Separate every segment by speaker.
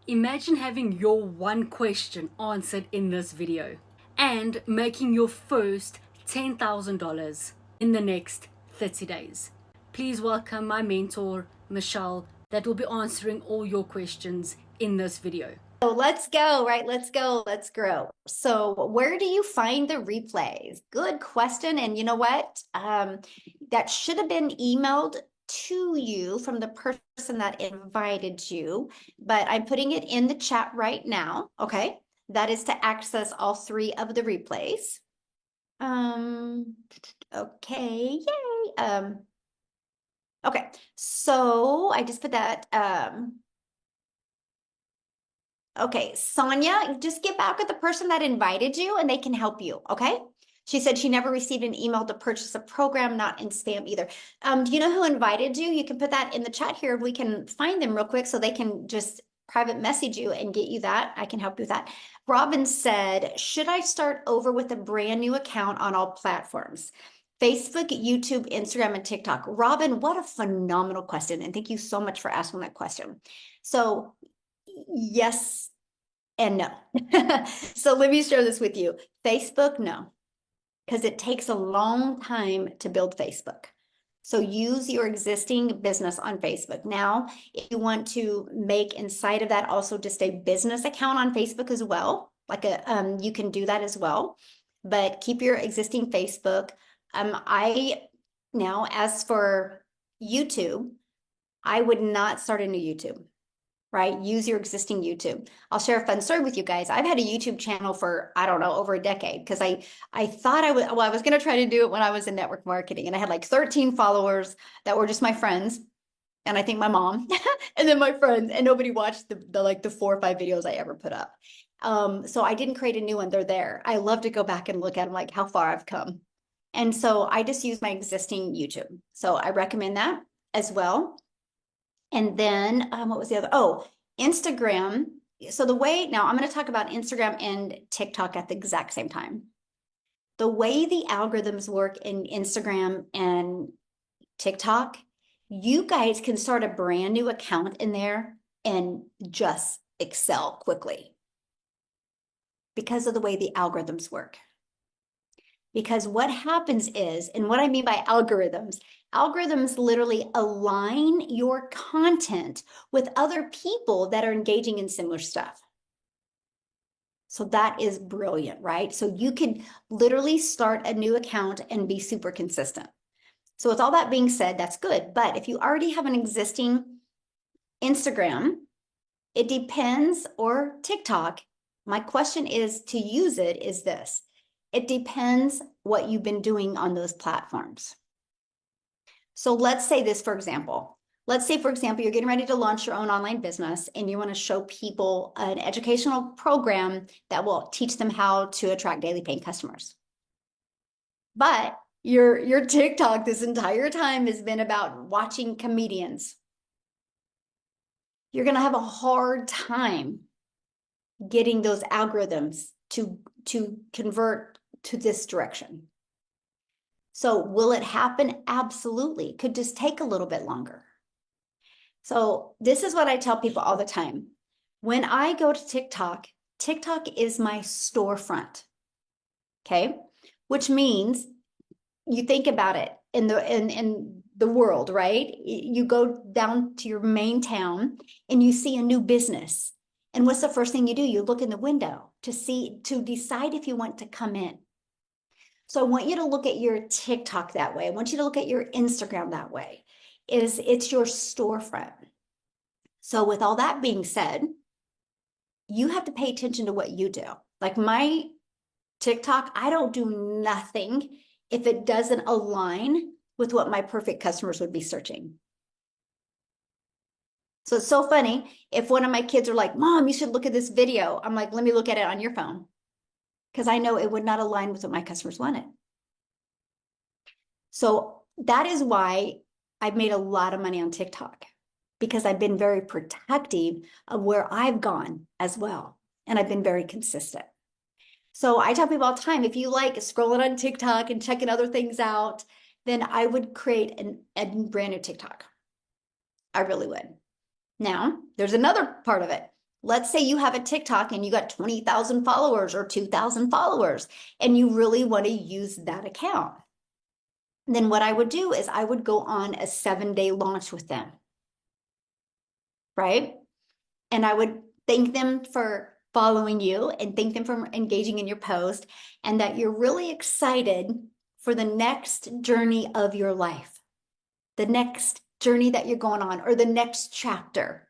Speaker 1: Imagine having your one question answered in this video and making your first $10,000 in the next 30 days. Please welcome my mentor, Michelle, that will be answering all your questions in this video.
Speaker 2: So let's go, right? Let's go, let's grow. So where do you find the replays? Good question. And you know what? That should have been emailed to you from the person that invited you, but I'm putting it in the chat right now. Okay. That is to access all three of the replays. Okay, yay. Okay, so I just put that, okay, Sonia, just get back with the person that invited you and they can help you, okay? She said she never received an email to purchase a program, not in spam either. Do you know who invited you? You can put that in the chat here. We can find them real quick so they can just private message you and get you that. I can help you with that. Robin said, should I start over with a brand new account on all platforms? Facebook, YouTube, Instagram, and TikTok. Robin, what a phenomenal question. And thank you so much for asking that question. So yes and no. So let me share this with you. Facebook, no, because it takes a long time to build Facebook. So use your existing business on Facebook. Now, if you want to make inside of that also just a business account on Facebook as well, like you can do that as well, but keep your existing Facebook. Now, as for YouTube, I would not start a new YouTube, right? Use your existing YouTube. I'll share a fun story with you guys. I've had a YouTube channel for, I don't know, over a decade because I thought I was going to try to do it when I was in network marketing, and I had like 13 followers that were just my friends. And I think my mom and then my friends, and nobody watched the 4 or 5 videos I ever put up. So I didn't create a new one. They're there. I love to go back and look at them, like how far I've come. And so I just use my existing YouTube. So I recommend that as well. And then what was the other? Oh, Instagram. So now I'm going to talk about Instagram and TikTok at the exact same time. The way the algorithms work in Instagram and TikTok, you guys can start a brand new account in there and just excel quickly because of the way the algorithms work. Because what happens is, and what I mean by algorithms literally align your content with other people that are engaging in similar stuff. So that is brilliant, right? So you can literally start a new account and be super consistent. So with all that being said, that's good. But if you already have an existing Instagram, it depends, or TikTok, my question is to use it is this. It depends what you've been doing on those platforms. So let's say this, for example. Let's say, for example, you're getting ready to launch your own online business and you want to show people an educational program that will teach them how to attract daily paying customers. But your TikTok this entire time has been about watching comedians. You're going to have a hard time getting those algorithms to convert to this direction. So will it happen? Absolutely. It could just take a little bit longer. So this is what I tell people all the time. When I go to TikTok, TikTok is my storefront. Okay. Which means you think about it in the world, right? You go down to your main town and you see a new business. And what's the first thing you do? You look in the window to decide if you want to come in. So I want you to look at your TikTok that way. I want you to look at your Instagram that way. It's your storefront. So with all that being said, you have to pay attention to what you do. Like my TikTok, I don't do nothing if it doesn't align with what my perfect customers would be searching. So it's so funny. If one of my kids are like, Mom, you should look at this video. I'm like, let me look at it on your phone. Because I know it would not align with what my customers wanted. So that is why I've made a lot of money on TikTok, because I've been very protective of where I've gone as well. And I've been very consistent. So I tell people all the time, if you like scrolling on TikTok and checking other things out, then I would create a brand new TikTok. I really would. Now, there's another part of it. Let's say you have a TikTok and you got 20,000 followers or 2,000 followers, and you really want to use that account. Then what I would do is I would go on a 7-day launch with them, right? And I would thank them for following you and thank them for engaging in your post, and that you're really excited for the next journey of your life, the next journey that you're going on, or the next chapter.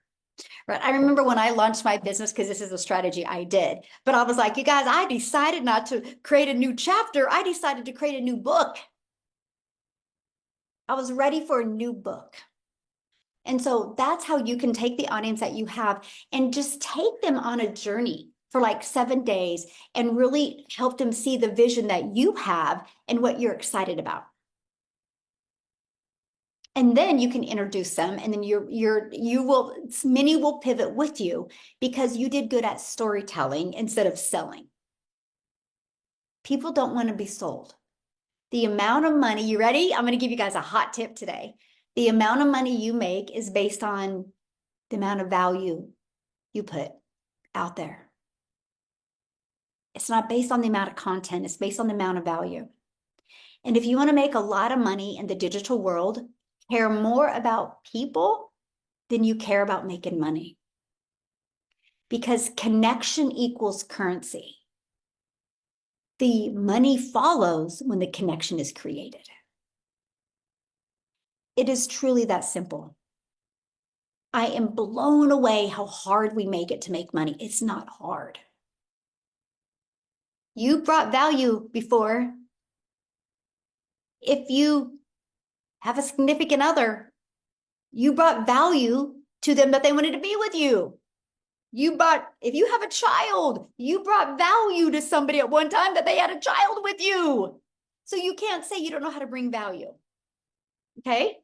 Speaker 2: Right. I remember when I launched my business, because this is a strategy I did, but I was like, you guys, I decided not to create a new chapter. I decided to create a new book. I was ready for a new book. And so that's how you can take the audience that you have and just take them on a journey for like 7 days and really help them see the vision that you have and what you're excited about. And then you can introduce them, and then many will pivot with you because you did good at storytelling instead of selling. People don't want to be sold. The amount of money, you ready? I'm going to give you guys a hot tip today. The amount of money you make is based on the amount of value you put out there. It's not based on the amount of content, it's based on the amount of value. And if you want to make a lot of money in the digital world, care more about people than you care about making money. Because connection equals currency. The money follows when the connection is created. It is truly that simple. I am blown away how hard we make it to make money. It's not hard. You brought value before. If you have a significant other, you brought value to them that they wanted to be with you. If you have a child, you brought value to somebody at one time that they had a child with you. So you can't say you don't know how to bring value. Okay?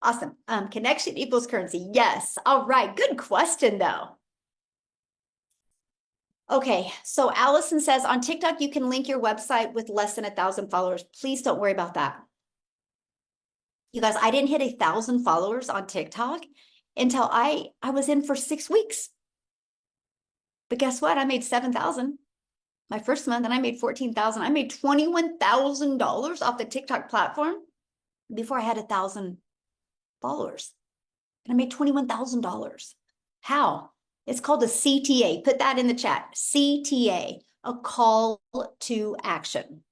Speaker 2: Awesome. Connection equals currency. Yes. All right. Good question, though. Okay. So Allison says on TikTok, you can link your website with less than 1,000 followers. Please don't worry about that. You guys, I didn't hit 1,000 followers on TikTok until I was in for 6 weeks. But guess what? I made 7,000 my first month, and I made 14,000. I made $21,000 off the TikTok platform before I had 1,000 followers. And I made $21,000. How? It's called a CTA. Put that in the chat. CTA, a call to action.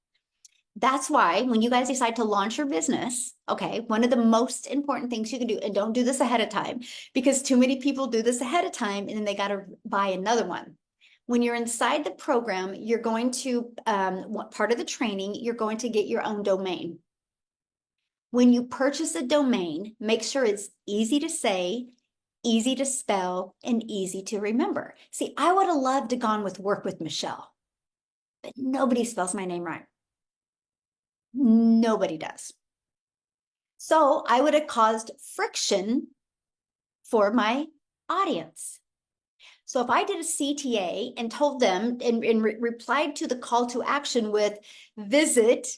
Speaker 2: That's why when you guys decide to launch your business, okay, one of the most important things you can do, and don't do this ahead of time, because too many people do this ahead of time and then they got to buy another one. When you're inside the program, you're going to, part of the training, you're going to get your own domain. When you purchase a domain, make sure it's easy to say, easy to spell, and easy to remember. See, I would have loved to gone with Work with Michelle, but nobody spells my name right. Nobody does. So I would have caused friction for my audience. So if I did a CTA and told them and replied to the call to action with visit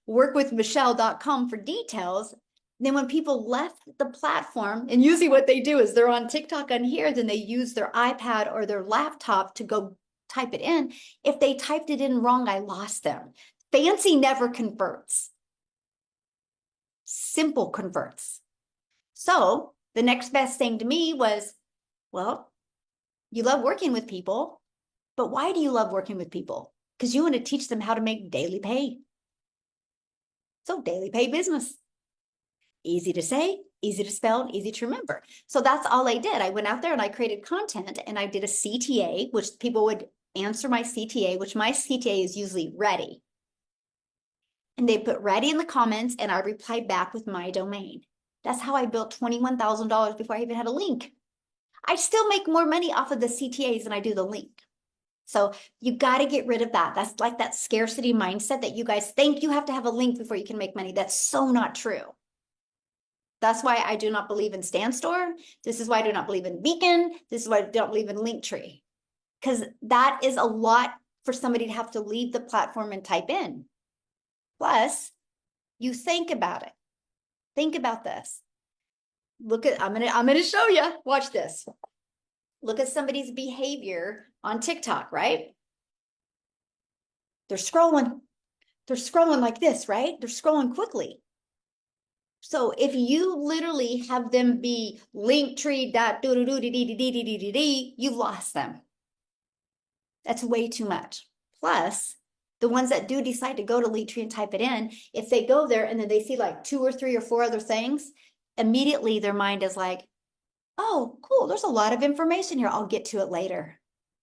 Speaker 2: workwithmichelle.com for details, then when people left the platform, and usually what they do is they're on TikTok on here, then they use their iPad or their laptop to go type it in. If they typed it in wrong, I lost them. Fancy never converts. Simple converts. So the next best thing to me was, well, you love working with people, but why do you love working with people? Because you want to teach them how to make daily pay. So daily pay business. Easy to say, easy to spell, and easy to remember. So that's all I did. I went out there and I created content and I did a CTA, which people would answer my CTA, which my CTA is usually ready. And they put ready in the comments and I replied back with my domain. That's how I built $21,000 before I even had a link. I still make more money off of the CTAs than I do the link. So you got to get rid of that. That's like that scarcity mindset that you guys think you have to have a link before you can make money. That's so not true. That's why I do not believe in StanStore. This is why I do not believe in Beacon. This is why I don't believe in Linktree. Because that is a lot for somebody to have to leave the platform and type in. Plus, you think about it. Think about this. Look at, I'm gonna show you. Watch this. look at somebody's behavior on TikTok, right? They're scrolling. They're scrolling like this, right? They're scrolling quickly. So if you literally have them be linktree dot doo doo doo dee dee dee dee dee dee, you've lost them. That's way too much. Plus, the ones that do decide to go to Linktree and type it in, if they go there and then they see like 2 or 3 or 4 other things, immediately their mind is like, oh, cool, there's a lot of information here. I'll get to it later.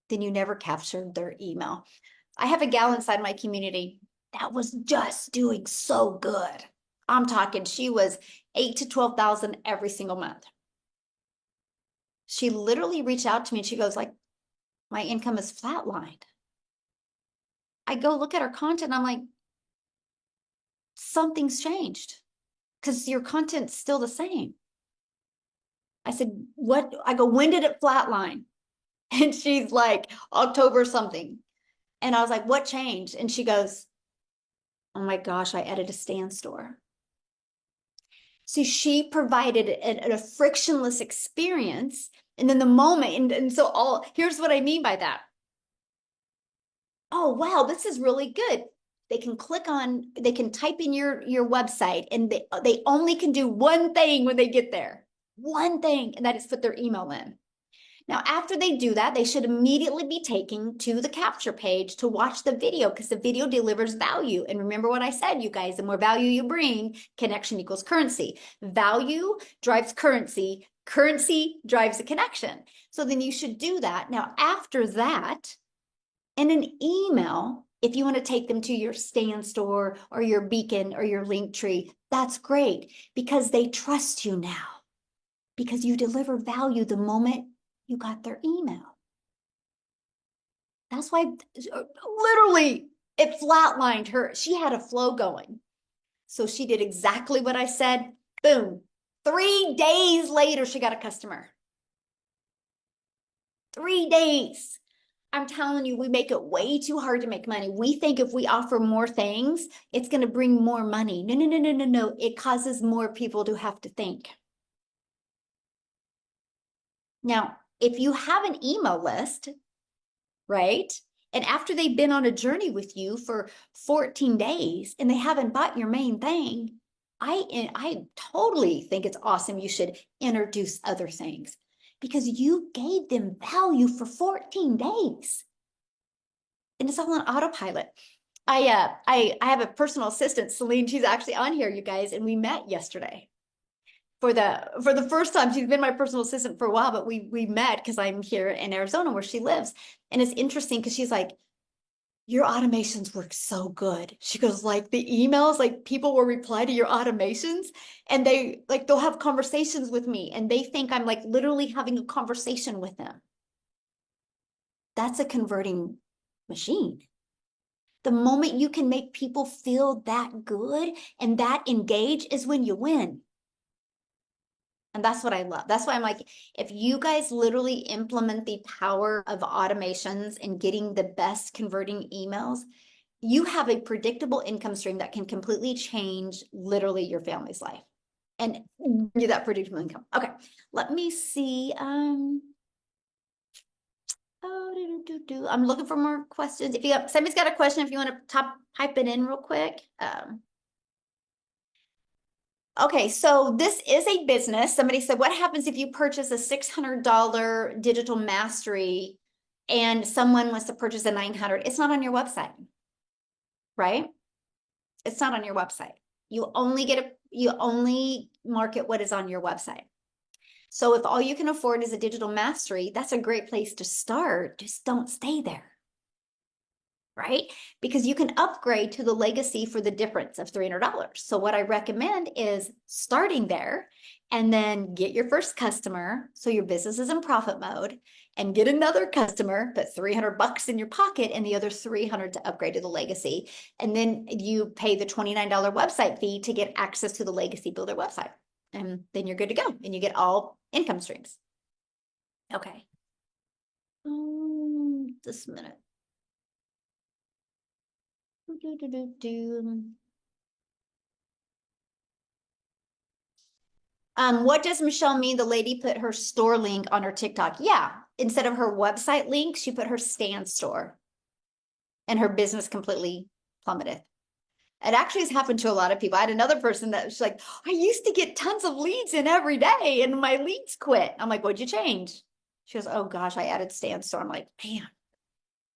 Speaker 2: Then you never captured their email. I have a gal inside my community that was just doing so good. I'm talking, she was 8 to 12,000 every single month. She literally reached out to me and she goes like, my income is flatlined. I go look at her content and I'm like, something's changed because your content's still the same. I said, what? I go, when did it flatline? And she's like, October something. And I was like, what changed? And she goes, oh my gosh, I added a Stan store. So she provided a frictionless experience. And then the moment, and so here's what I mean by that. Oh, wow, this is really good. They can they can type in your website and they only can do one thing when they get there. One thing, and that is put their email in. Now, after they do that, they should immediately be taken to the capture page to watch the video because the video delivers value. And remember what I said, you guys, the more value you bring, connection equals currency. Value drives currency. Currency drives a connection. So then you should do that. Now, after that, in an email, if you want to take them to your Stan store or your Beacon or your Linktree, that's great because they trust you now because you deliver value the moment you got their email. That's why literally it flatlined her. She had a flow going. So she did exactly what I said. Boom. 3 days later, she got a customer. 3 days. I'm telling you, we make it way too hard to make money. We think if we offer more things, it's going to bring more money. No, no, no, no, no, no. It causes more people to have to think. Now, if you have an email list, right? And after they've been on a journey with you for 14 days and they haven't bought your main thing, I totally think it's awesome. You should introduce other things because you gave them value for 14 days. And it's all on autopilot. I have a personal assistant, Celine. She's actually on here, you guys, and we met yesterday. For the first time. She's been my personal assistant for a while, but we met because I'm here in Arizona where she lives. And it's interesting because she's like, your automations work so good. She goes, like the emails, like people will reply to your automations and they'll have conversations with me and they think I'm like literally having a conversation with them. That's a converting machine. The moment you can make people feel that good and that engaged is when you win. And that's what I love. That's why I'm like, if you guys literally implement the power of automations and getting the best converting emails, you have a predictable income stream that can completely change literally your family's life and give you that predictable income. Okay, let me see. I'm looking for more questions. If somebody's got a question, if you want to type it in real quick. Okay, so this is a business. Somebody said, what happens if you purchase a $600 digital mastery and someone wants to purchase a 900? It's not on your website, right? It's not on your website. You only market what is on your website. So if all you can afford is a digital mastery, that's a great place to start. Just don't stay there. Right? Because you can upgrade to the legacy for the difference of $300. So what I recommend is starting there and then get your first customer so your business is in profit mode and get another customer, put $300 in your pocket and the other 300 to upgrade to the legacy. And then you pay the $29 website fee to get access to the legacy builder website. And then you're good to go and you get all income streams. Okay. Just a minute. What does Michelle mean? The lady put her store link on her TikTok. Yeah, instead of her website link, she put her Stan Store, and her business completely plummeted. It actually has happened to a lot of people. I had another person that was like, I used to get tons of leads in every day and my leads quit. I'm like, what'd you change? She goes, oh gosh, I added Stan Store. I'm like, man,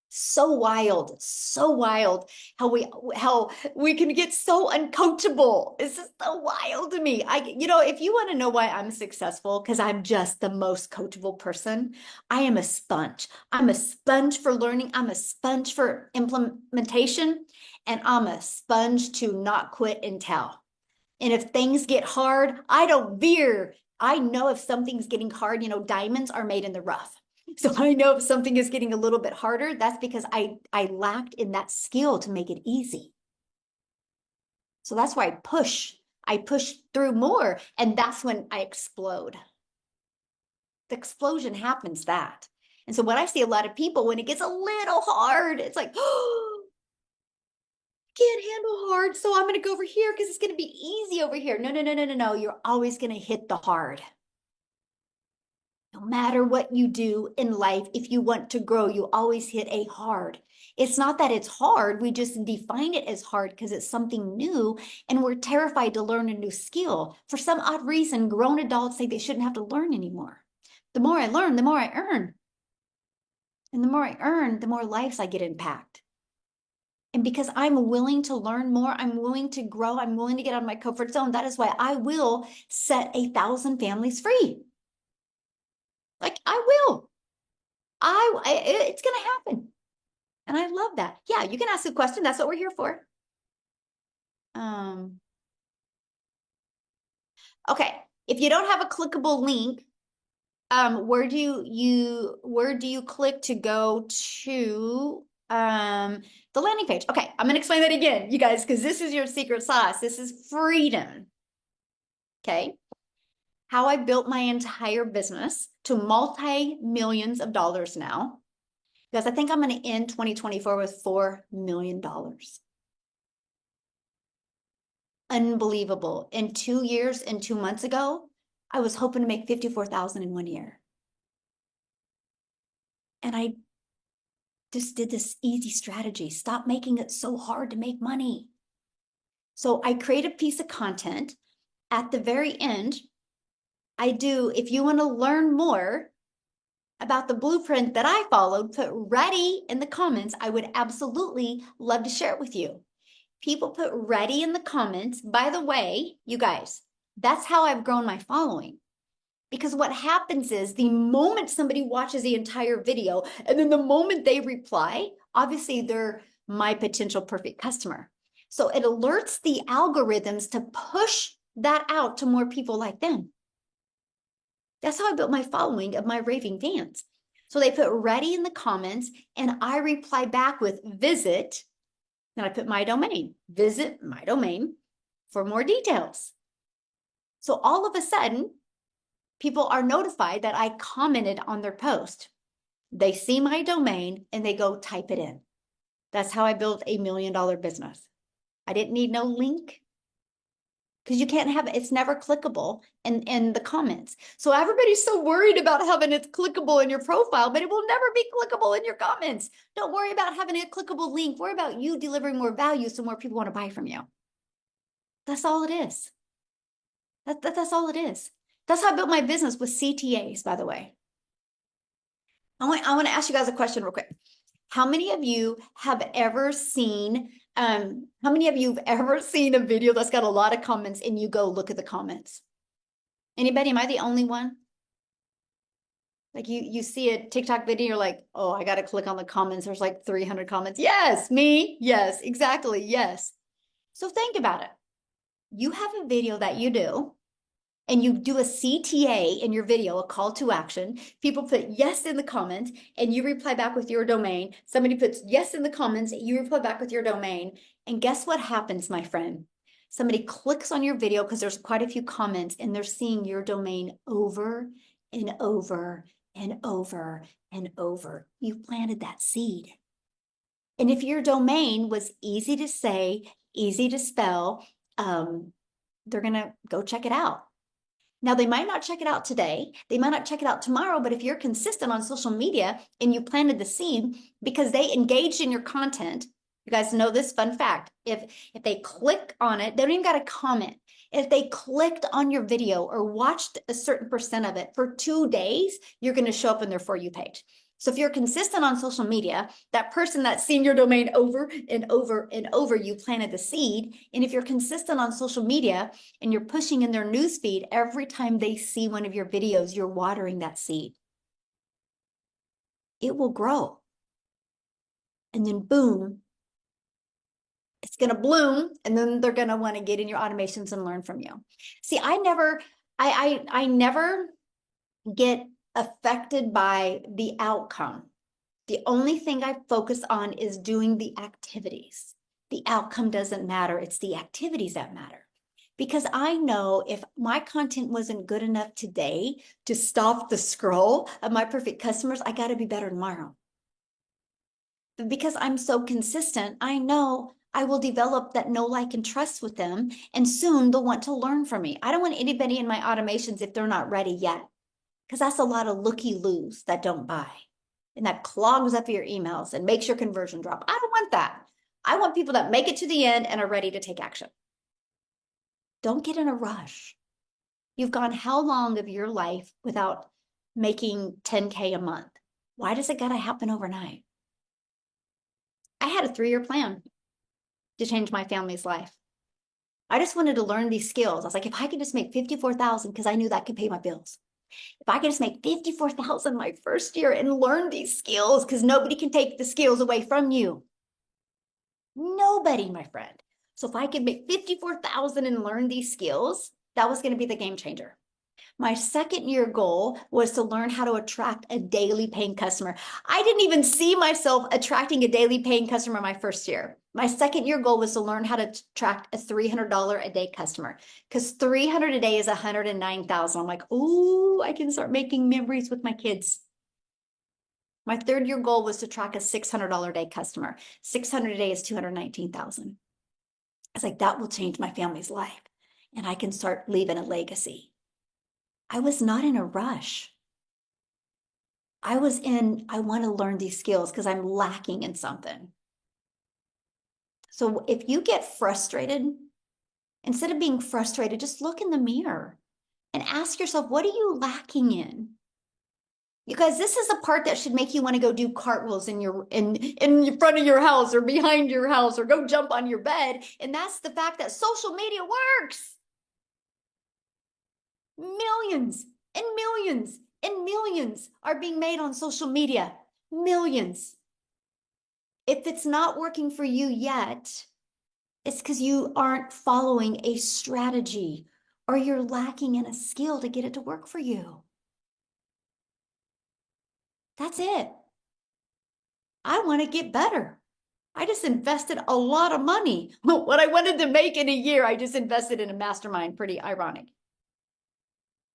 Speaker 2: so wild how we can get so uncoachable. It's just so wild to me. If you want to know why I'm successful, because I'm just the most coachable person. I am a sponge. I'm a sponge for learning. I'm a sponge for implementation, and I'm a sponge to not quit and tell. And if things get hard, I don't veer. I know if something's getting hard, diamonds are made in the rough. So I know if something is getting a little bit harder, that's because I lacked in that skill to make it easy. So that's why I push through more, and that's when I explode. The explosion happens that. And so when I see a lot of people, when it gets a little hard, it's like, oh, can't handle hard, so I'm going to go over here because it's going to be easy over here. No. You're always going to hit the hard. No matter what you do in life, if you want to grow, you always hit a hard. It's not that it's hard. We just define it as hard because it's something new and we're terrified to learn a new skill. For some odd reason, grown adults say they shouldn't have to learn anymore. The more I learn, the more I earn. And the more I earn, the more lives I get impact. And because I'm willing to learn more, I'm willing to grow, I'm willing to get out of my comfort zone. That is why I will set 1,000 families free. Like I will. It's going to happen. And I love that. Yeah, you can ask a question. That's what we're here for. Okay. If you don't have a clickable link, where do you click to go to the landing page? Okay, I'm going to explain that again, you guys, because this is your secret sauce. This is freedom. Okay. How I built my entire business to multi-millions of dollars now, because I think I'm going to end 2024 with $4 million. Unbelievable. In 2 years and 2 months ago, I was hoping to make 54,000 in 1 year. And I just did this easy strategy. Stop making it so hard to make money. So I create a piece of content. At the very end, if you want to learn more about the blueprint that I followed, put ready in the comments. I would absolutely love to share it with you. People put ready in the comments. By the way, you guys, that's how I've grown my following. Because what happens is the moment somebody watches the entire video and then the moment they reply, obviously they're my potential perfect customer. So it alerts the algorithms to push that out to more people like them. That's how I built my following of my raving fans. So they put ready in the comments and I reply back with visit. Then I put my domain, visit my domain for more details. So all of a sudden, people are notified that I commented on their post. They see my domain and they go type it in. That's how I built $1 million business. I didn't need no link because you can't have it. It's never clickable in the comments. So everybody's so worried about having it clickable in your profile, but it will never be clickable in your comments. Don't worry about having a clickable link. Worry about you delivering more value so more people want to buy from you. That's all it is. That's all it is. That's how I built my business with CTAs, by the way. I want to ask you guys a question real quick. How many of you have ever seen a video that's got a lot of comments and you go look at the comments? Anybody? Am I the only one? Like you see a TikTok video, you're like, oh, I got to click on the comments. There's like 300 comments. Yes, me. Yes, exactly. Yes. So think about it. You have a video that you do, and you do a CTA in your video, a call to action. People put yes in the comments and you reply back with your domain. Somebody puts yes in the comments, you reply back with your domain. And guess what happens, my friend? Somebody clicks on your video because there's quite a few comments and they're seeing your domain over and over and over and over. You planted that seed. And if your domain was easy to say, easy to spell, they're going to go check it out. Now, they might not check it out today. They might not check it out tomorrow, but if you're consistent on social media and you planted the seed because they engaged in your content, you guys know this fun fact. If they click on it, they don't even got to comment. If they clicked on your video or watched a certain percent of it for 2 days, you're going to show up in their For You page. So if you're consistent on social media, that person that's seen your domain over and over and over, you planted the seed. And if you're consistent on social media and you're pushing in their newsfeed, every time they see one of your videos, you're watering that seed. It will grow. And then boom, it's going to bloom, and then they're going to want to get in your automations and learn from you. See, I never get affected by the outcome. The only thing I focus on is doing the activities. The outcome doesn't matter. It's the activities that matter. Because I know if my content wasn't good enough today to stop the scroll of my perfect customers, I got to be better tomorrow. But because I'm so consistent, I know I will develop that know, like, and trust with them. And soon they'll want to learn from me. I don't want anybody in my automations if they're not ready yet, because that's a lot of looky-loos that don't buy. And that clogs up your emails and makes your conversion drop. I don't want that. I want people that make it to the end and are ready to take action. Don't get in a rush. You've gone how long of your life without making 10K a month? Why does it got to happen overnight? I had a 3-year plan to change my family's life. I just wanted to learn these skills. I was like, if I could just make 54,000, because I knew that could pay my bills. If I could just make 54,000 my first year and learn these skills, because nobody can take the skills away from you. Nobody, my friend. So if I could make 54,000 and learn these skills, that was going to be the game changer. My second year goal was to learn how to attract a daily paying customer. I didn't even see myself attracting a daily paying customer my first year. My second year goal was to learn how to attract a $300 a day customer, because 300 a day is 109,000. I'm like, oh, I can start making memories with my kids. My third year goal was to track a $600 a day customer. 600 a day is 219,000. I was like, that will change my family's life, and I can start leaving a legacy. I was not in a rush. I want to learn these skills because I'm lacking in something. So if you get frustrated, instead of being frustrated, just look in the mirror and ask yourself, what are you lacking in? You guys, this is the part that should make you want to go do cartwheels in front of your house or behind your house, or go jump on your bed. And that's the fact that social media works. Millions and millions and millions are being made on social media. Millions. If it's not working for you yet, it's because you aren't following a strategy, or you're lacking in a skill to get it to work for you. That's it. I want to get better. I just invested a lot of money. What I wanted to make in a year, I just invested in a mastermind. Pretty ironic.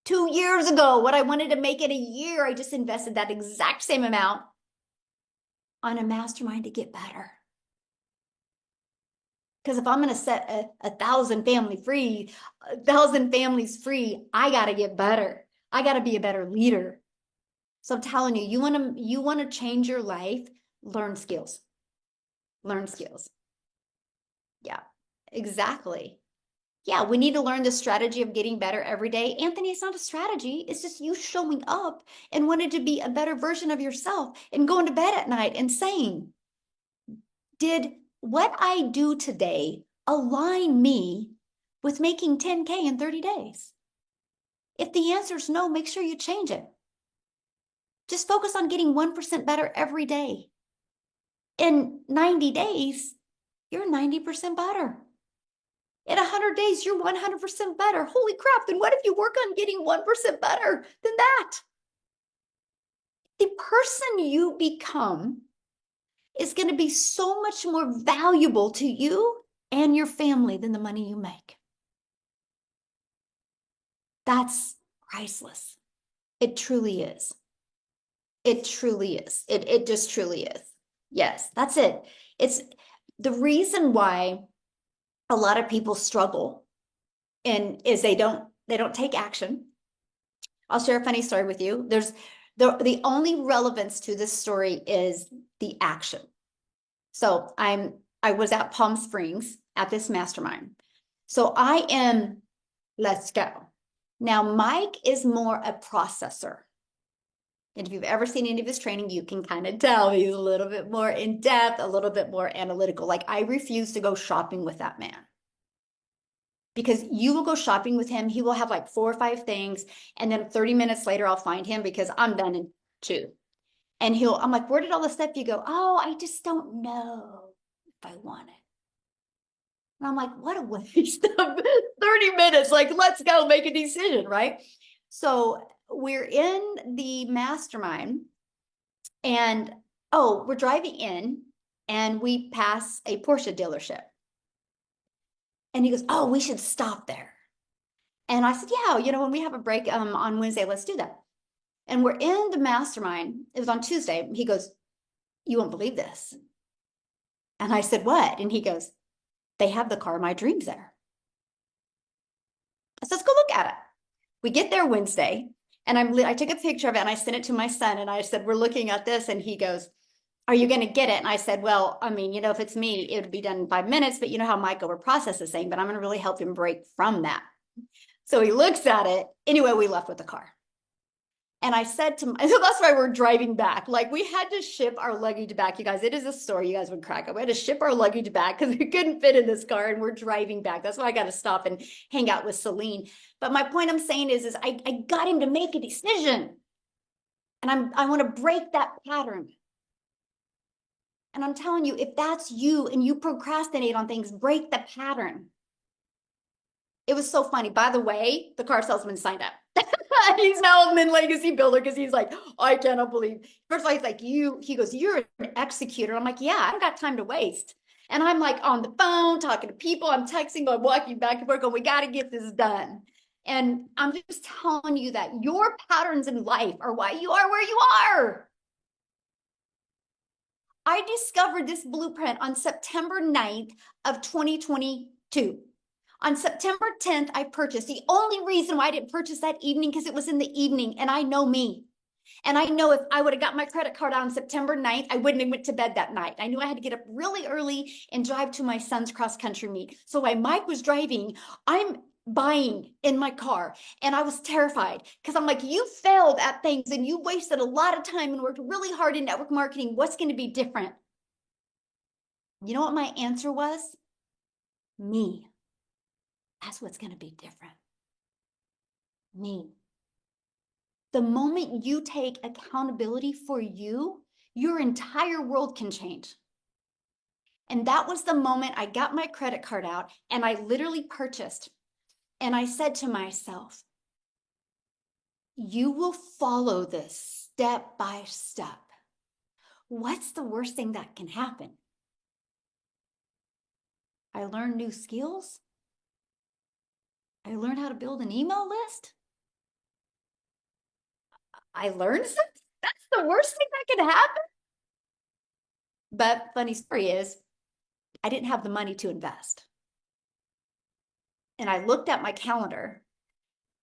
Speaker 2: 2 years ago, what I wanted to make in a year, I just invested that exact same amount on a mastermind to get better. Because if I'm going to set 1,000 families free, I got to get better. I got to be a better leader. So I'm telling you, you want to change your life, learn skills. Learn skills. Yeah, exactly. Yeah, we need to learn the strategy of getting better every day. Anthony, it's not a strategy. It's just you showing up and wanting to be a better version of yourself and going to bed at night and saying, did what I do today align me with making 10K in 30 days? If the answer is no, make sure you change it. Just focus on getting 1% better every day. In 90 days, you're 90% better. In 100 days, you're 100% better. Holy crap, then what if you work on getting 1% better than that? The person you become is going to be so much more valuable to you and your family than the money you make. That's priceless. It truly is. It truly is. It just truly is. Yes, that's it. It's the reason why a lot of people struggle and is they don't take action. I'll share a funny story with you. There's the only relevance to this story is the action. So I was at Palm Springs at this mastermind. So let's go. Now, Mike is more a processor. And if you've ever seen any of his training, you can kind of tell he's a little bit more in depth, a little bit more analytical. Like, I refuse to go shopping with that man. Because you will go shopping with him, he will have like 4 or 5 things, and then 30 minutes later, I'll find him because I'm done in 2. And I'm like, where did all the stuff you go? Oh, I just don't know if I want it. And I'm like, what a waste of 30 minutes. Like, let's go make a decision, right? So we're in the mastermind and, we're driving in and we pass a Porsche dealership. And he goes, oh, we should stop there. And I said, yeah, when we have a break on Wednesday, let's do that. And we're in the mastermind. It was on Tuesday. He goes, you won't believe this. And I said, what? And he goes, they have the car of my dreams there. I said, let's go look at it. We get there Wednesday, and I took a picture of it and I sent it to my son. And I said, we're looking at this. And he goes, are you going to get it? And I said, well, I mean, if it's me, it would be done in 5 minutes, but you know how Mike overprocesses this thing, but I'm going to really help him break from that. So he looks at it. Anyway, we left with the car. And I said to so that's why we're driving back. Like, we had to ship our luggage back. You guys, it is a story you guys would crack up. We had to ship our luggage back because we couldn't fit in this car and we're driving back. That's why I got to stop and hang out with Celine. But my point I'm saying is I got him to make a decision. And I want to break that pattern. And I'm telling you, if that's you and you procrastinate on things, break the pattern. It was so funny. By the way, the car salesman signed up. He's now a Min Legacy builder because he's like, I cannot believe. First of all, he's like, he goes, you're an executor. I'm like, yeah, I don't got time to waste. And I'm like on the phone, talking to people. I'm texting, I'm walking back and forth, going, we got to get this done. And I'm just telling you that your patterns in life are why you are where you are. I discovered this blueprint on September 9th of 2022. On September 10th, I purchased. The only reason why I didn't purchase that evening, because it was in the evening, and I know me. And I know if I would have got my credit card on September 9th, I wouldn't have went to bed that night. I knew I had to get up really early and drive to my son's cross-country meet. So while Mike was driving, I'm buying in my car. And I was terrified because I'm like, you failed at things and you wasted a lot of time and worked really hard in network marketing. What's going to be different? You know what my answer was? Me. That's what's going to be different. Me. The moment you take accountability for you, your entire world can change. And that was the moment I got my credit card out and I literally purchased. And I said to myself, you will follow this step by step. What's the worst thing that can happen? I learned new skills. I learned how to build an email list. I learned something. That's the worst thing that could happen. But funny story is, I didn't have the money to invest. And I looked at my calendar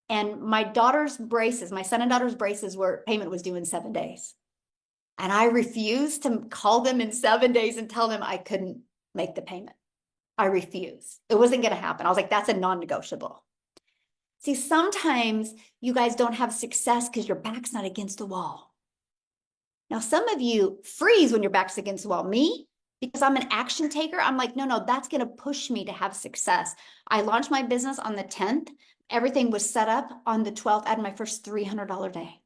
Speaker 2: and my daughter's braces, my son and daughter's braces payment was due in 7 days. And I refused to call them in 7 days and tell them I couldn't make the payment. I refused. It wasn't going to happen. I was like, that's a non-negotiable. See, sometimes you guys don't have success because your back's not against the wall. Now, some of you freeze when your back's against the wall. Me, because I'm an action taker, I'm like, no, that's going to push me to have success. I launched my business on the 10th. Everything was set up on the 12th. I had my first $300 day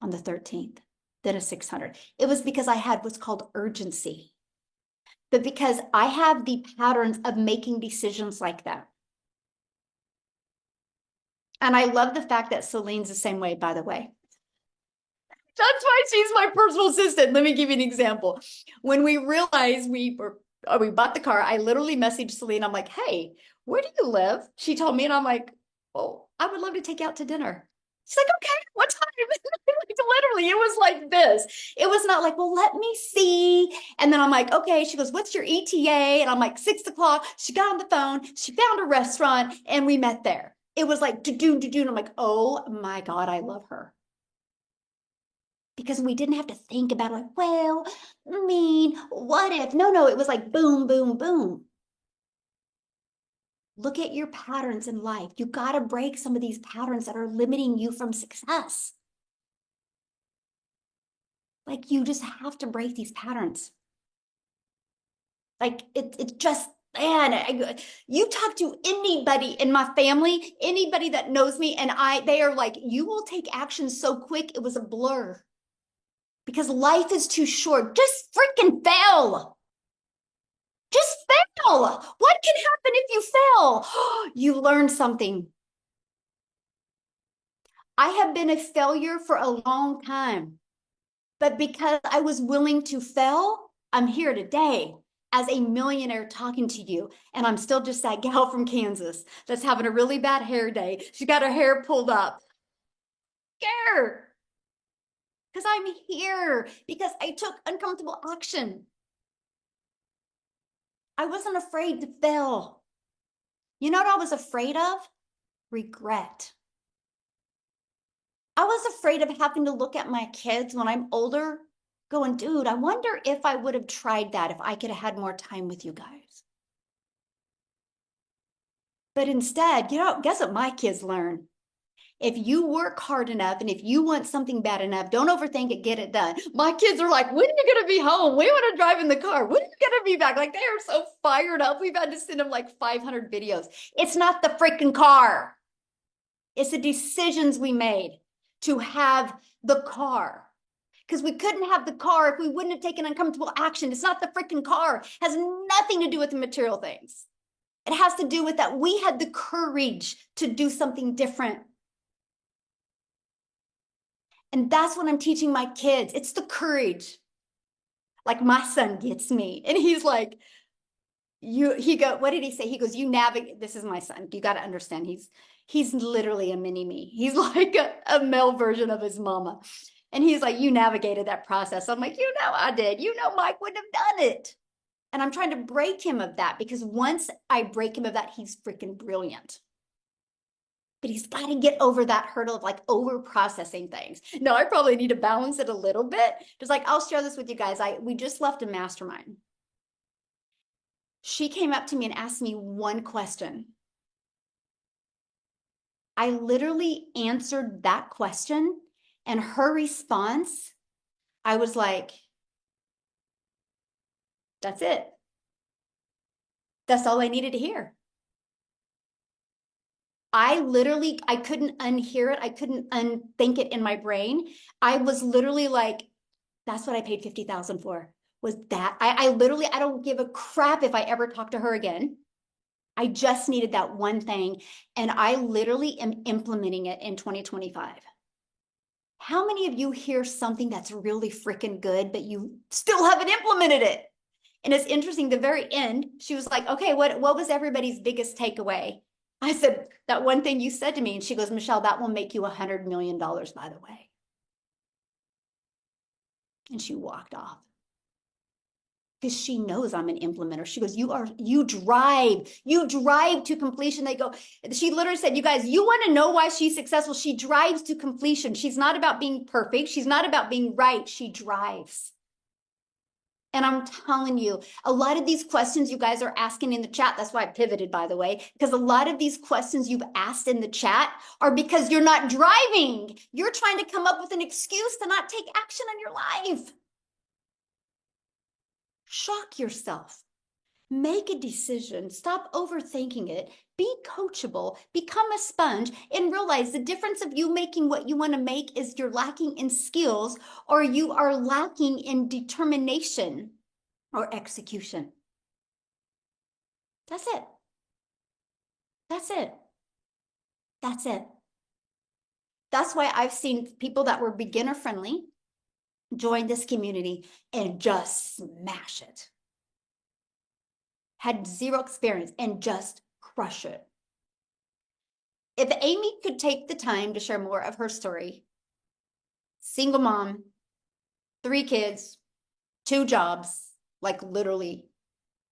Speaker 2: on the 13th, then a $600. It was because I had what's called urgency. But because I have the patterns of making decisions like that. And I love the fact that Celine's the same way, by the way. That's why she's my personal assistant. Let me give you an example. When we realized we bought the car, I literally messaged Celine. I'm like, hey, where do you live? She told me, and I'm like, oh, I would love to take you out to dinner. She's like, okay, what time? Literally, it was like this. It was not like, well, let me see. And then I'm like, okay. She goes, what's your ETA? And I'm like, 6 o'clock. She got on the phone. She found a restaurant and we met there. It was like, to do. And I'm like, oh my God, I love her. Because we didn't have to think about it, like, well, I mean, what if? No, it was like boom, boom, boom. Look at your patterns in life. You got to break some of these patterns that are limiting you from success. Like, you just have to break these patterns. Like, it's just, man, you talk to anybody in my family, anybody that knows me, and they are like, you will take action so quick, it was a blur. Because life is too short. Just freaking fail. Just fail. What can happen if you fail? You learn something. I have been a failure for a long time, but because I was willing to fail, I'm here today as a millionaire talking to you. And I'm still just that gal from Kansas that's having a really bad hair day. She got her hair pulled up. Scared. Because I'm here because I took uncomfortable action. I wasn't afraid to fail. You know what I was afraid of? Regret. I was afraid of having to look at my kids when I'm older, going, dude, I wonder if I would have tried that if I could have had more time with you guys. But instead, guess what my kids learn? If you work hard enough and if you want something bad enough, don't overthink it, get it done. My kids are like, when are you going to be home? We want to drive in the car. When are you going to be back? Like, they are so fired up. We've had to send them like 500 videos. It's not the freaking car. It's the decisions we made to have the car. Because we couldn't have the car if we wouldn't have taken uncomfortable action. It's not the freaking car. It has nothing to do with the material things. It has to do with that we had the courage to do something different. And that's what I'm teaching my kids. It's the courage. Like, my son gets me. And he's like, what did he say? He goes, you navigate. This is my son. You got to understand. He's literally a mini me. He's like a male version of his mama. And he's like, you navigated that process. I'm like, I did. Mike wouldn't have done it. And I'm trying to break him of that, because once I break him of that, he's freaking brilliant. But he's got to get over that hurdle of like over processing things. No, I probably need to balance it a little bit. Just like, I'll share this with you guys. We just left a mastermind. She came up to me and asked me one question. I literally answered that question, and her response, I was like, that's it. That's all I needed to hear. I couldn't unhear it. I couldn't unthink it in my brain. I was literally like, that's what I paid 50,000 for. Was that I literally, I don't give a crap if I ever talk to her again. I just needed that one thing, and I literally am implementing it in 2025. How many of you hear something that's really freaking good, but you still haven't implemented it? And it's interesting, the very end, she was like, okay, what was everybody's biggest takeaway? I said, that one thing you said to me. And she goes, Michelle, that will make you $100 million, by the way. And she walked off. Because she knows I'm an implementer. She goes, you drive to completion. She literally said, you guys, you want to know why she's successful? She drives to completion. She's not about being perfect. She's not about being right. She drives. And I'm telling you, a lot of these questions you guys are asking in the chat, that's why I pivoted, by the way, because a lot of these questions you've asked in the chat are because you're not driving. You're trying to come up with an excuse to not take action in your life. Shock yourself. Make a decision. Stop overthinking it. Be coachable. Become a sponge, and realize the difference of you making what you want to make is you're lacking in skills, or you are lacking in determination or execution. That's it. That's it. That's it. That's why I've seen people that were beginner friendly join this community and just smash it. Had zero experience and just crush it. If Amy could take the time to share more of her story, single mom, 3 kids, 2 jobs, like literally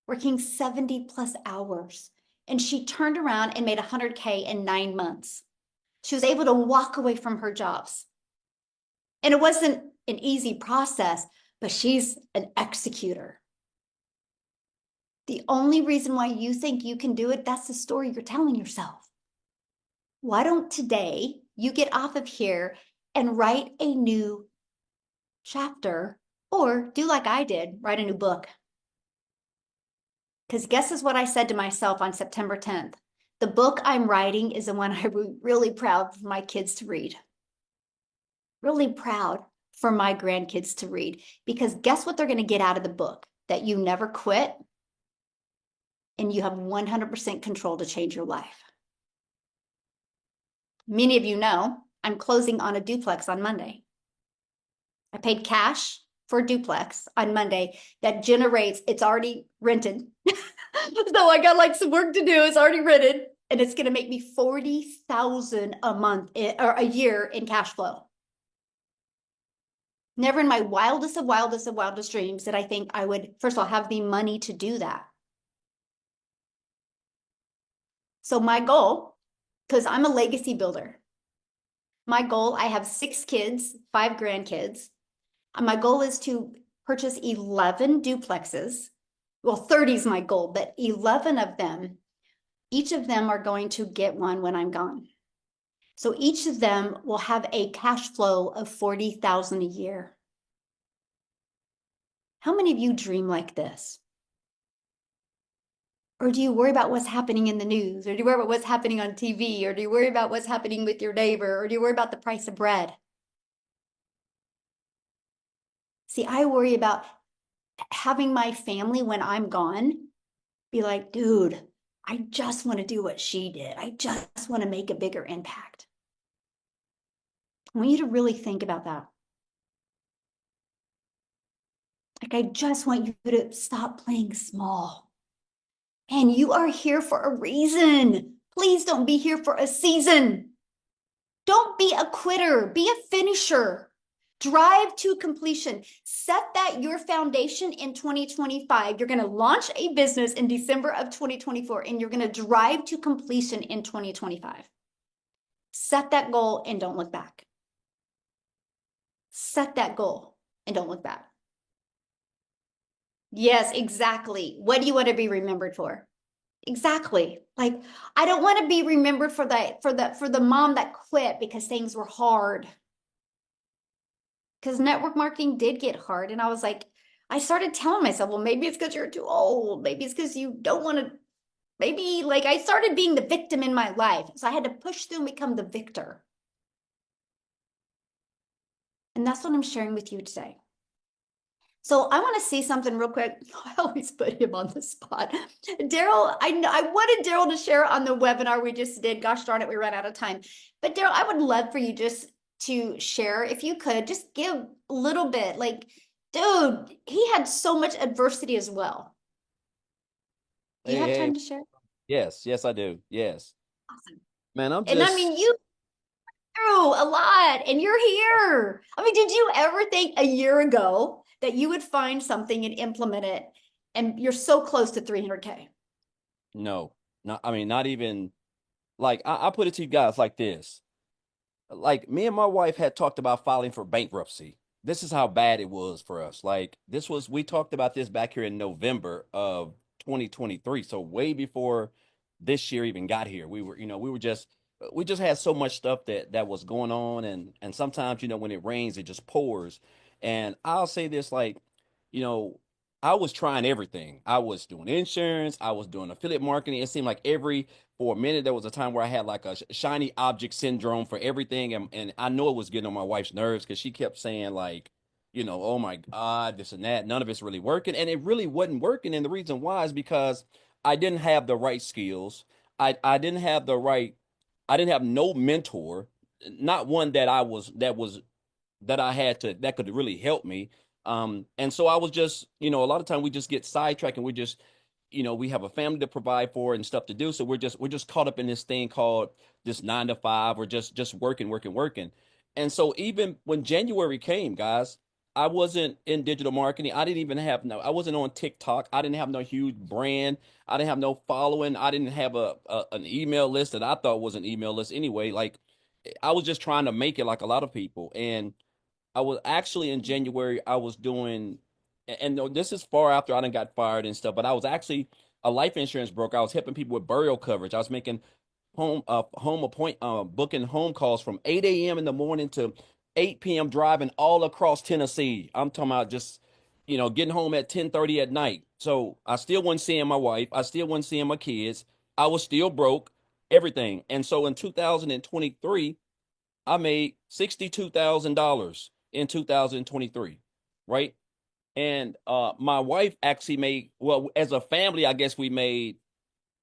Speaker 2: working 70+ hours and she turned around and made 100K in 9 months. She was able to walk away from her jobs. And it wasn't an easy process, but she's an executor. The only reason why you think you can do it, that's the story you're telling yourself. Why don't today you get off of here and write a new chapter, or do like I did, write a new book? Because guess is what I said to myself on September 10th. The book I'm writing is the one I'm really proud for my kids to read. Really proud for my grandkids to read. Because guess what they're going to get out of the book? That you never quit and you have 100% control to change your life. Many of you know I'm closing on a duplex on Monday. I paid cash for a duplex on Monday that generates, it's already rented. So I got like some work to do. It's already rented, and it's going to make me $40,000 a month or a year in cash flow. Never in my wildest of wildest of wildest dreams did I think I would, first of all, have the money to do that. So my goal, because I'm a legacy builder, my goal, I have 6 kids, 5 grandkids. My goal is to purchase 11 duplexes. Well, 30 is my goal, but 11 of them, each of them are going to get one when I'm gone. So each of them will have a cash flow of $40,000 a year. How many of you dream like this? Or do you worry about what's happening in the news? Or do you worry about what's happening on TV? Or do you worry about what's happening with your neighbor? Or do you worry about the price of bread? See, I worry about having my family when I'm gone be like, dude, I just want to do what she did. I just want to make a bigger impact. I want you to really think about that. Like, I just want you to stop playing small. And you are here for a reason. Please don't be here for a season. Don't be a quitter, be a finisher. Drive to completion. Set that your foundation in 2025. You're going to launch a business in December of 2024, and you're going to drive to completion in 2025. Set that goal and don't look back. Set that goal and don't look back. Yes, exactly. What do you want to be remembered for? Exactly. Like, I don't want to be remembered for the mom that quit because things were hard. Because network marketing did get hard. And I was like, I started telling myself, well, maybe it's because you're too old. Maybe it's because you don't want to, maybe like I started being the victim in my life. So I had to push through and become the victor. And that's what I'm sharing with you today. So I want to see something real quick. I always put him on the spot. Daryl, I wanted Daryl to share on the webinar we just did. Gosh darn it, we ran out of time. But Daryl, I would love for you just to share, if you could, just give a little bit. Like, dude, he had so much adversity as well. Do you have time to share?
Speaker 3: Yes, yes, I do. Yes.
Speaker 2: Awesome.
Speaker 3: Man, I'm
Speaker 2: And I mean,
Speaker 3: just,
Speaker 2: you through a lot and you're here. I mean, did you ever think a year ago that you would find something and implement it and you're so close to 300K?
Speaker 3: no, not, I mean, not even like, I put it to you guys like this. Like, me and my wife had talked about filing for bankruptcy. This is how bad it was for us. Like, we talked about this back here in November of 2023. So way before this year even got here. We just had so much stuff that was going on. And sometimes, when it rains, it just pours. And I'll say this, like, you know, I was trying everything. I was doing insurance. I was doing affiliate marketing. It seemed like for a minute, there was a time where I had like a shiny object syndrome for everything. And I know it was getting on my wife's nerves because she kept saying, like, oh my God, this and that. None of it's really working. And it really wasn't working. And the reason why is because I didn't have the right skills. I didn't have I didn't have no mentor, not one that I had that could really help me. And so I was just, a lot of time we just get sidetracked and we have a family to provide for and stuff to do. So we're just caught up in this thing called this 9 to 5 or just working, working, working. And so even when January came, guys, I wasn't in digital marketing. I didn't even have I wasn't on TikTok. I didn't have no huge brand. I didn't have no following. I didn't have an email list that I thought was an email list anyway. Like I was just trying to make it like a lot of people. And I was actually in January, I was doing, and no, this is far after I done got fired and stuff, but I was actually a life insurance broker. I was helping people with burial coverage. I was making booking home calls from 8 a.m. in the morning to 8 p.m. driving all across Tennessee. I'm talking about just, getting home at 10:30 at night. So I still wasn't seeing my wife. I still wasn't seeing my kids. I was still broke, everything. And so in 2023, I made $62,000 in 2023, right? And my wife actually made, well, as a family, I guess we made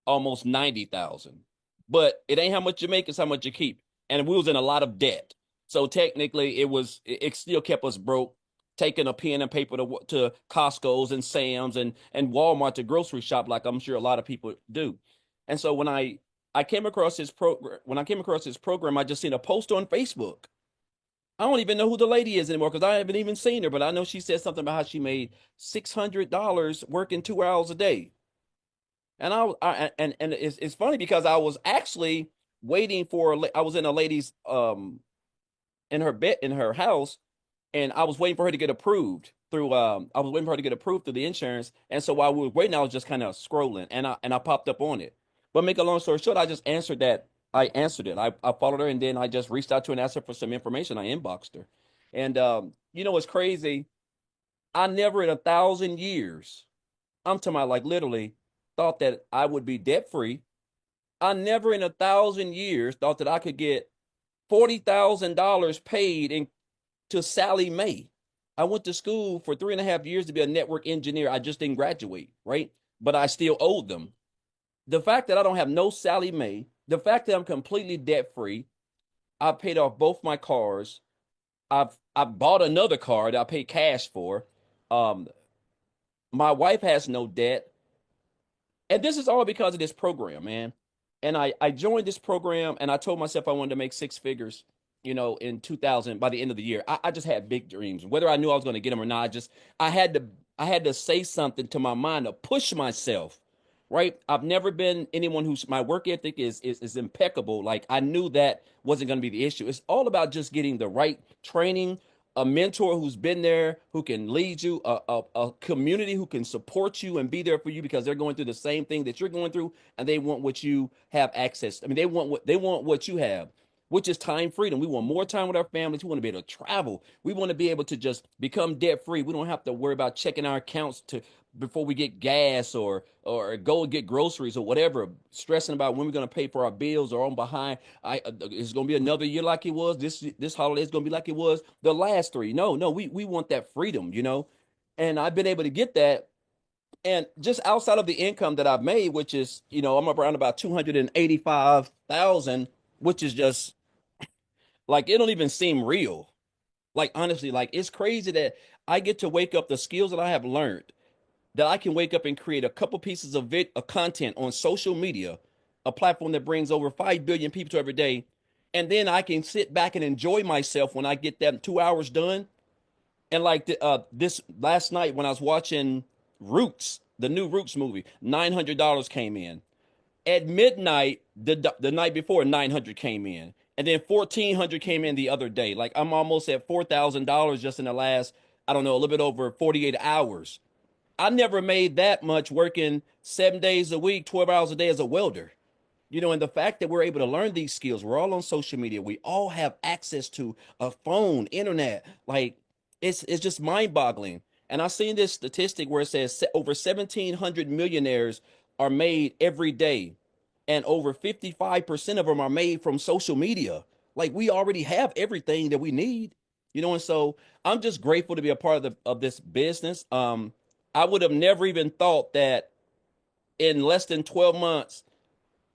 Speaker 3: almost 90,000. But it ain't how much you make, it's how much you keep. And we was in a lot of debt. So technically it still kept us broke, taking a pen and paper to Costco's and Sam's and Walmart to grocery shop, like I'm sure a lot of people do. And so I came across this program, I just seen a post on Facebook. I don't even know who the lady is anymore because I haven't even seen her, but I know she said something about how she made $600 working 2 hours a day. And it's funny because I was actually waiting I was in a lady's in her bed in her house, and I was waiting for her to get approved through I was waiting for her to get approved through the insurance. And so while we were waiting, I was just kind of scrolling, and I popped up on it. But make a long story short, I just answered that. I answered it. I followed her, and then I just reached out to her and asked her for some information. I inboxed her. And what's crazy? I never in 1,000 years, I'm talking about like literally, thought that I would be debt free. I never in 1,000 years thought that I could get $40,000 paid to Sally Mae. I went to school for 3.5 years to be a network engineer. I just didn't graduate, right? But I still owed them. The fact that I don't have no Sally Mae, the fact that I'm completely debt free, I paid off both my cars. I've bought another car that I paid cash for. Um, my wife has no debt. And this is all because of this program, man. And I joined this program and I told myself I wanted to make six figures, in 2000 by the end of the year. I just had big dreams. Whether I knew I was going to get them or not, I had to say something to my mind to push myself, right? I've never been anyone my work ethic is impeccable. Like I knew that wasn't going to be the issue. It's all about just getting the right training, a mentor who's been there, who can lead you, a community who can support you and be there for you because they're going through the same thing that you're going through, and they want what you have access. I mean, they want what you have, which is time freedom. We want more time with our families. We want to be able to travel. We want to be able to just become debt free. We don't have to worry about checking our accounts before we get gas or go and get groceries or whatever, stressing about when we're going to pay for our bills or on behind. It's going to be another year like it was. This holiday is going to be like it was the last three. No, we want that freedom, and I've been able to get that. And just outside of the income that I've made, which is, I'm around about 285,000, which is just like, it don't even seem real. Like, honestly, like it's crazy that I get to wake up the skills that I have learned, that I can wake up and create a couple pieces of content on social media, a platform that brings over 5 billion people to every day. And then I can sit back and enjoy myself when I get that 2 hours done. And like this last night when I was watching Roots, the new Roots movie, $900 came in. At midnight, the night before, 900 came in. And then 1,400 came in the other day. Like I'm almost at $4,000 just in the last, I don't know, a little bit over 48 hours. I never made that much working 7 days a week, 12 hours a day as a welder. And the fact that we're able to learn these skills, we're all on social media. We all have access to a phone, internet. Like it's just mind boggling. And I've seen this statistic where it says over 1,700 millionaires are made every day. And over 55% of them are made from social media. Like we already have everything that we need, and so I'm just grateful to be a part of this business. I would have never even thought that in less than 12 months,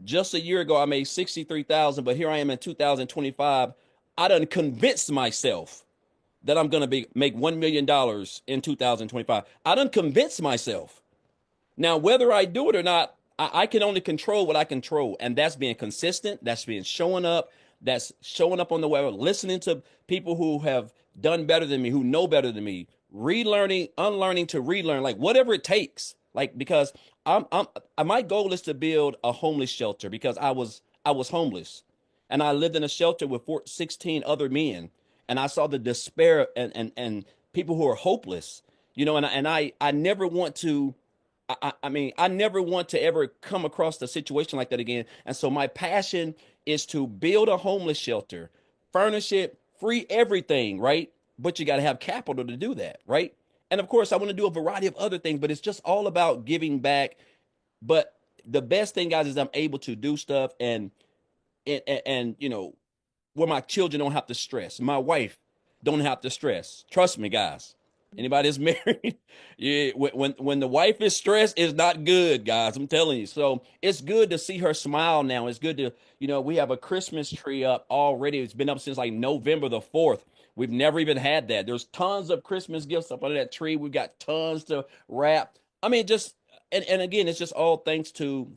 Speaker 3: just a year ago, I made 63,000, but here I am in 2025. I done convinced myself that I'm going to make $1 million in 2025. I done convinced myself. Now, whether I do it or not, I can only control what I control. And that's being consistent. That's being showing up. that's showing up on the web, listening to people who have done better than me, who know better than me, relearning, unlearning to relearn, like whatever it takes. Like because I'm my goal is to build a homeless shelter because I was homeless and I lived in a shelter with 16 other men and I saw the despair and people who are hopeless, and I never want to I mean, I never want to ever come across a situation like that again. And so my passion is to build a homeless shelter, furnish it, free everything, right? But you got to have capital to do that, right? And of course, I want to do a variety of other things, but it's just all about giving back. But the best thing, guys, is I'm able to do stuff and where my children don't have to stress. My wife don't have to stress. Trust me, guys. Anybody that's married, yeah, when the wife is stressed, it's not good, guys. I'm telling you. So it's good to see her smile now. It's good we have a Christmas tree up already. It's been up since like November the 4th. We've never even had that. There's tons of Christmas gifts up under that tree. We've got tons to wrap. I mean, just and again, it's just all thanks to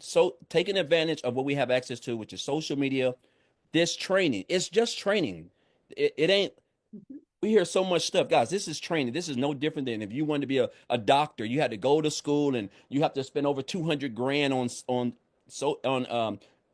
Speaker 3: taking advantage of what we have access to, which is social media, this training. It's just training. It ain't. We hear so much stuff, guys. This is training. This is no different than if you wanted to be a doctor. You had to go to school and you have to spend over 200 grand on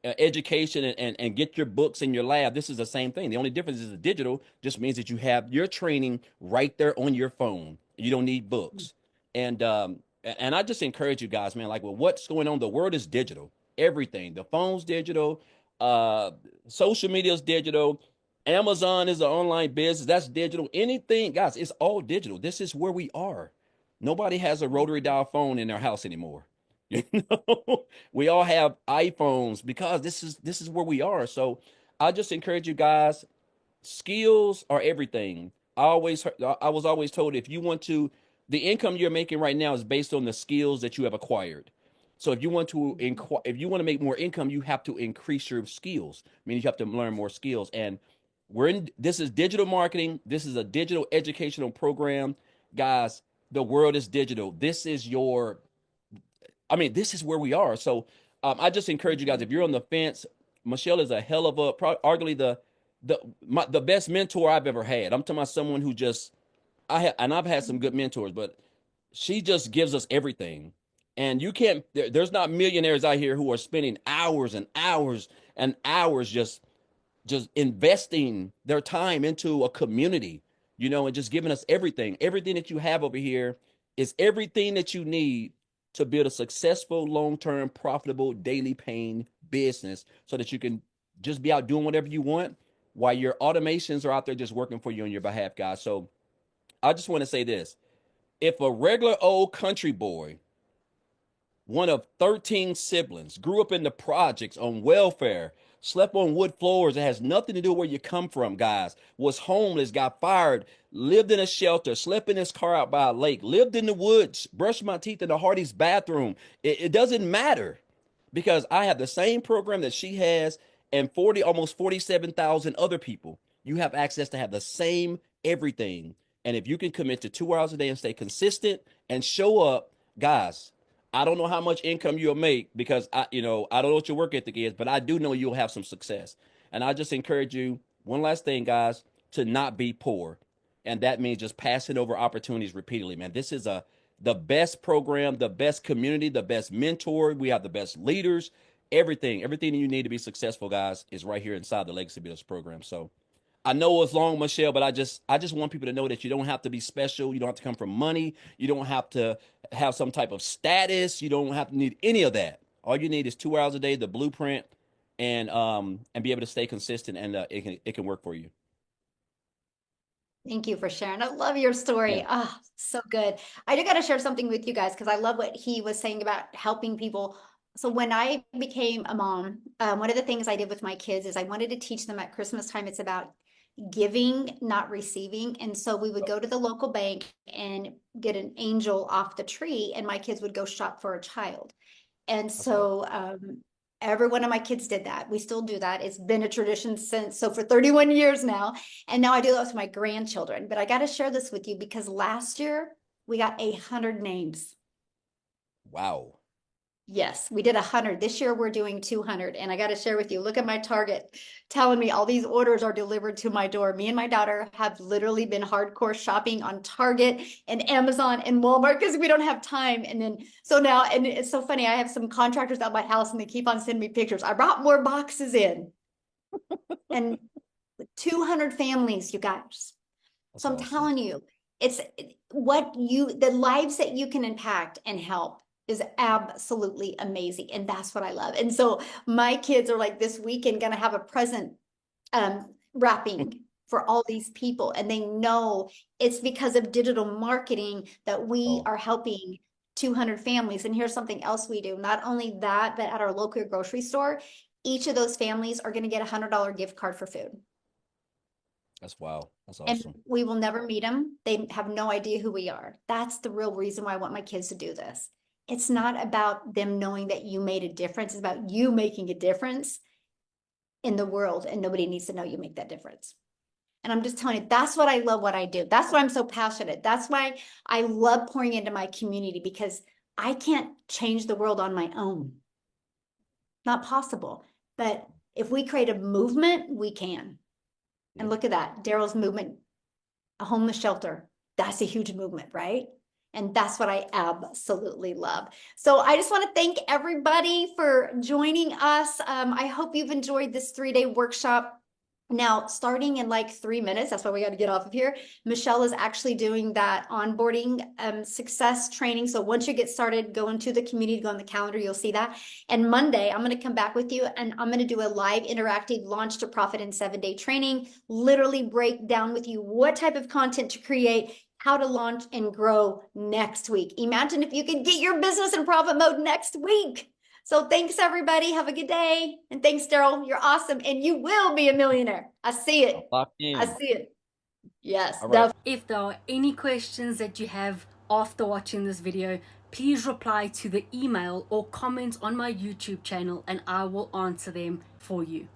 Speaker 3: education and get your books in your lab. This is the same thing. The only difference is the digital just means that you have your training right there on your phone. You don't need books. And I just encourage you guys, man. Like, with what's going on, the world is digital. Everything. The phone's digital. Uh, Social media is digital. Amazon is an online business. That's digital. Anything, guys, it's all digital. This is where we are. Nobody has a rotary dial phone in their house anymore. You know, we all have iPhones because this is where we are. So I just encourage you guys, skills are everything. I was always told if you want to, the income you're making right now is based on the skills that you have acquired. So if you want to make more income, you have to increase your skills. I mean, you have to learn more skills. And this is digital marketing. This is a digital educational program. Guys, the world is digital. This is where we are. So I just encourage you guys, if you're on the fence, Michelle is a hell of arguably the best mentor I've ever had. I'm talking about someone who I've had some good mentors, but she just gives us everything. And there's not millionaires out here who are spending hours and hours and hours just investing their time into a community, and just giving us everything. Everything that you have over here is everything that you need to build a successful, long-term, profitable, daily paying business so that you can just be out doing whatever you want while your automations are out there just working for you on your behalf, guys. So I just want to say this. If a regular old country boy, one of 13 siblings, grew up in the projects on welfare, slept on wood floors, it has nothing to do with where you come from, guys, was homeless, got fired, lived in a shelter, slept in his car out by a lake, lived in the woods, brushed my teeth in the Hardy's bathroom. It doesn't matter because I have the same program that she has and almost 47,000 other people. You have access to have the same everything. And if you can commit to 2 hours a day and stay consistent and show up, guys, I don't know how much income you'll make because I don't know what your work ethic is, but I do know you'll have some success. And I just encourage you, one last thing, guys, to not be poor. And that means just passing over opportunities repeatedly, man. This is the best program, the best community, the best mentor. We have the best leaders. Everything you need to be successful, guys, is right here inside the Legacy Builders program. So I know it's long, Michelle, but I just want people to know that you don't have to be special. You don't have to come from money. You don't have to have some type of status. You don't have to need any of that. All you need is 2 hours a day, the blueprint, and be able to stay consistent, and it can work for you.
Speaker 2: Thank you for sharing. I love your story.
Speaker 3: Yeah.
Speaker 2: Ah, so good. I do got to share something with you guys because I love what he was saying about helping people. So when I became a mom, one of the things I did with my kids is I wanted to teach them at Christmas time. It's about giving, not receiving. And so we would go to the local bank and get an angel off the tree, and my kids would go shop for a child. And so every one of my kids did that. We still do that. It's been a tradition for 31 years now. And now I do that with my grandchildren. But I got to share this with you because last year we got 100 names.
Speaker 3: Wow.
Speaker 2: Yes, we did 100. This year we're doing 200. And I got to share with you, look at my Target telling me all these orders are delivered to my door. Me and my daughter have literally been hardcore shopping on Target and Amazon and Walmart because we don't have time. And then, so now, and it's so funny, I have some contractors at my house and they keep on sending me pictures. I brought more boxes in and 200 families, you guys.
Speaker 3: That's
Speaker 2: So I'm
Speaker 3: awesome.
Speaker 2: telling you, it's the lives that you can impact and help is absolutely amazing. And that's what I love. And so my kids are like this weekend going to have a present wrapping for all these people. And they know it's because of digital marketing that we
Speaker 3: Oh,
Speaker 2: are helping 200 families. And here's something else we do. Not only that, but at our local grocery store, each of those families are going to get a $100 gift card for food.
Speaker 3: that's wow. That's
Speaker 2: And
Speaker 3: awesome.
Speaker 2: we will never meet them. They have no idea who we are. That's the real reason why I want my kids to do this. It's not about them knowing that you made a difference. It's about you making a difference in the world, and nobody needs to know you make that difference. And I'm just telling you, that's what I love what I do. That's why I'm so passionate. That's why I love pouring into my community, because I can't change the world on my own. Not possible. But if we create a movement, we can. And look at that, Daryl's movement, a homeless shelter. That's a huge movement, right? And that's what I absolutely love. So I just want to thank everybody for joining us. I hope you've enjoyed this 3-day workshop. Now, starting in like 3 minutes, that's why we got to get off of here. Michelle is actually doing that onboarding success training. So once you get started, go into the community, go on the calendar, you'll see that. And Monday, I'm going to come back with you and I'm going to do a live interactive launch to profit in 7-day training, literally break down with you what type of content to create, how to launch and grow next week. Imagine if you could get your business in profit mode next week. So thanks, everybody. Have a good day. And thanks, Daryl. You're awesome. And you will be a millionaire. I see it.
Speaker 3: Lock
Speaker 2: I
Speaker 3: in.
Speaker 2: see it. Yes,
Speaker 3: All right.
Speaker 1: If there are any questions that you have after watching this video, please reply to the email or comment on my YouTube channel and I will answer them for you.